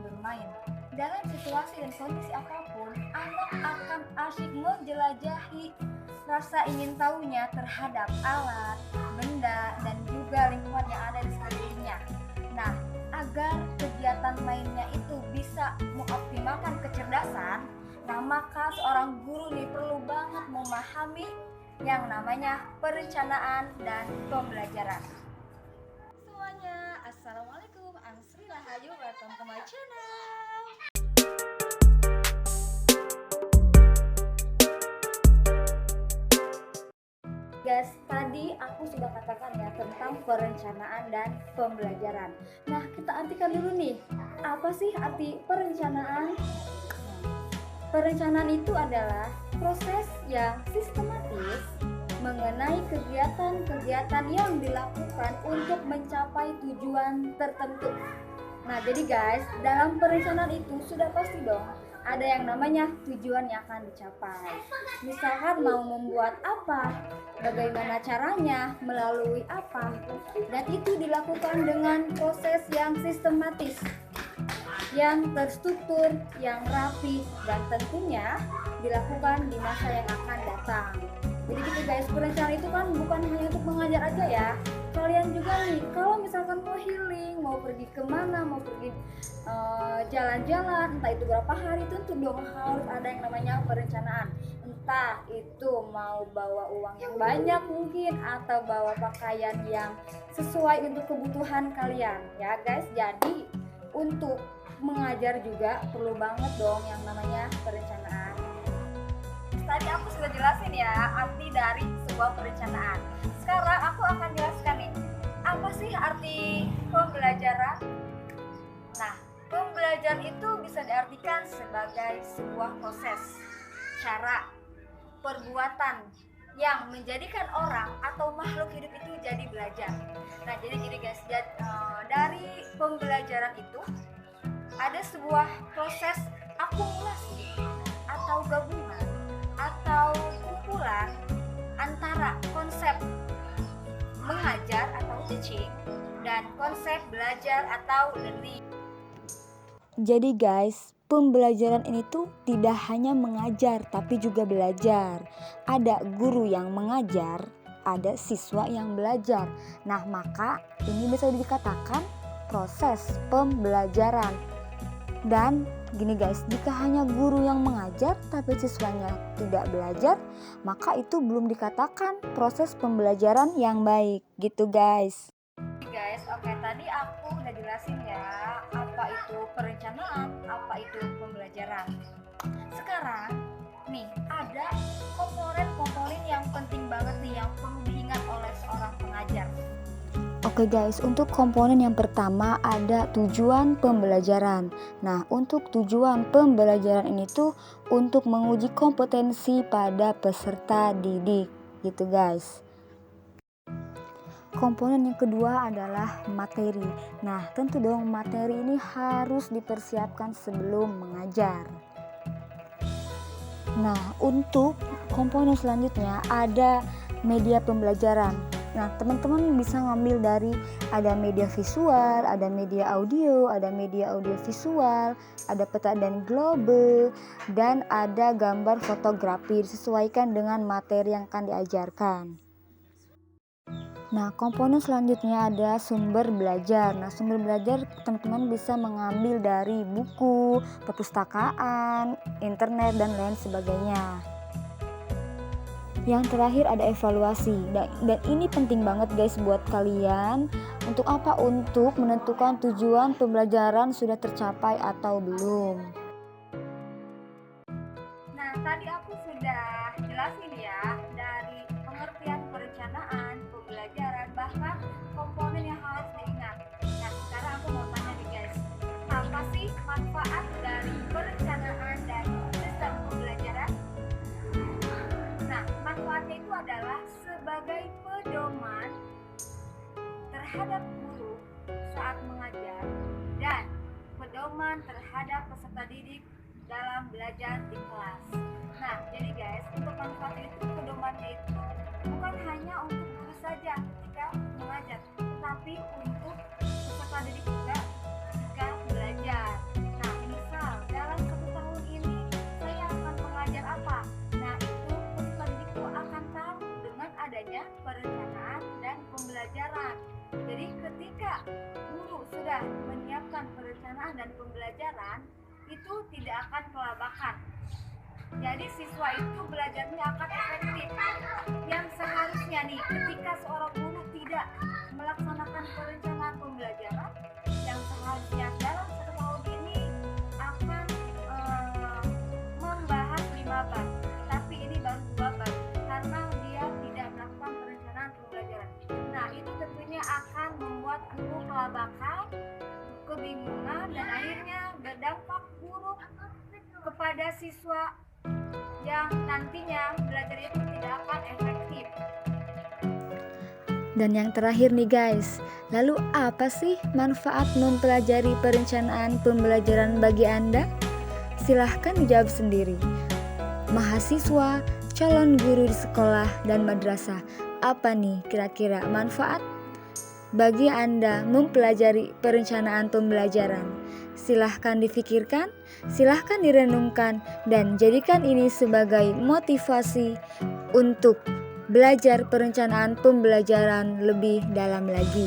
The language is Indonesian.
bermain. Dalam situasi dan kondisi apapun, anak akan asyik menjelajahi rasa ingin tahunya terhadap alat, benda, dan juga lingkungan yang ada di sekelilingnya. Nah, agar kegiatan mainnya itu bisa mengoptimalkan kecerdasan, nah maka seorang guru nih perlu banget memahami yang namanya perencanaan dan pembelajaran. Semuanya, assalamualaikum, I'm Sri Rahayu, welcome to my channel. Guys, tadi aku sudah katakan ya tentang perencanaan dan pembelajaran. Nah, kita artikan dulu nih, apa sih arti perencanaan? Perencanaan itu adalah proses yang sistematis mengenai kegiatan-kegiatan yang dilakukan untuk mencapai tujuan tertentu. Nah, jadi guys, dalam perencanaan itu sudah pasti dong ada yang namanya tujuan yang akan dicapai. Misalkan mau membuat apa, bagaimana caranya, melalui apa, dan itu dilakukan dengan proses yang sistematis, yang terstruktur, yang rapi, dan tentunya dilakukan di masa yang akan datang. Jadi gitu guys, perencanaan itu kan bukan hanya untuk mengajar aja ya. Kalian juga nih, kalau misalkan mau healing, mau pergi kemana, mau pergi jalan-jalan, entah itu berapa hari, tentu dong harus ada yang namanya perencanaan. Entah itu mau bawa uang yang banyak mungkin, atau bawa pakaian yang sesuai untuk kebutuhan kalian ya guys. Jadi untuk mengajar juga perlu banget dong yang namanya perencanaan. Tadi aku sudah jelasin ya arti dari sebuah perencanaan. Sekarang aku akan jelaskan nih, apa sih arti pembelajaran? Nah, pembelajaran itu bisa diartikan sebagai sebuah proses, cara, perbuatan yang menjadikan orang atau makhluk hidup itu jadi belajar. Nah, jadi gini guys, dari pembelajaran itu ada sebuah proses akumulasi atau gabungan atau kumpulan antara konsep mengajar atau teaching dan konsep belajar atau learning. Jadi guys, pembelajaran ini tuh tidak hanya mengajar tapi juga belajar. Ada guru yang mengajar, ada siswa yang belajar. Nah, maka ini bisa dikatakan proses pembelajaran. Dan gini guys, jika hanya guru yang mengajar tapi siswanya tidak belajar, maka itu belum dikatakan proses pembelajaran yang baik gitu guys. Guys, oke, tadi aku udah jelasin ya apa itu perencanaan, apa itu pembelajaran. Sekarang nih ada komponen-komponen yang penting banget nih yang perlu diingat oleh seorang pengajar. Oke guys, untuk komponen yang pertama ada tujuan pembelajaran. Nah, untuk tujuan pembelajaran ini tuh untuk menguji kompetensi pada peserta didik gitu guys. Komponen yang kedua adalah materi. Nah, tentu dong materi ini harus dipersiapkan sebelum mengajar. Nah, untuk komponen selanjutnya ada media pembelajaran. Nah, teman-teman bisa ngambil dari ada media visual, ada media audio, ada media audio visual, ada peta dan globe, dan ada gambar fotografi disesuaikan dengan materi yang akan diajarkan. Nah, komponen selanjutnya ada sumber belajar. Nah, sumber belajar teman-teman bisa mengambil dari buku, perpustakaan, internet, dan lain sebagainya. Yang terakhir ada evaluasi, dan ini penting banget guys buat kalian. Untuk apa? Untuk menentukan tujuan pembelajaran sudah tercapai atau belum. Nah, tadi aku sudah jelasin ya dari pengertian perencanaan, pembelajaran, bahkan komponen yang harus diingat. Nah, sekarang aku mau tanya nih guys, apa sih manfaat dari perencanaan dan sistem pembelajaran? Nah, manfaatnya itu adalah sebagai pedoman terhadap guru saat mengajar dan pedoman terhadap peserta didik dalam belajar di kelas. Nah, jadi guys, untuk manfaat itu pedomannya itu bukan hanya untuk guru saja ketika mengajar, tetapi untuk peserta didik juga ketika belajar. perencanaan dan pembelajaran itu tidak akan kelabakan. Jadi siswa itu belajarnya akan efektif. Yang seharusnya nih, ketika seorang guru tidak melaksanakan perencanaan pembelajaran, yang seharusnya dalam 1 tahun ini akan membahas 5 bab, tapi ini baru 2 bab karena dia tidak melakukan perencanaan pembelajaran. Nah, itu tentunya akan membuat guru kelabakan, kebingungan, dan akhirnya berdampak buruk kepada siswa yang nantinya belajar itu tidak akan efektif. Dan yang terakhir nih guys, lalu apa sih manfaat mempelajari perencanaan pembelajaran bagi Anda? Silahkan dijawab sendiri. Mahasiswa, calon guru di sekolah dan madrasah, apa nih kira-kira manfaat bagi Anda mempelajari perencanaan pembelajaran? Silahkan difikirkan, silahkan direnungkan, dan jadikan ini sebagai motivasi untuk belajar perencanaan pembelajaran lebih dalam lagi.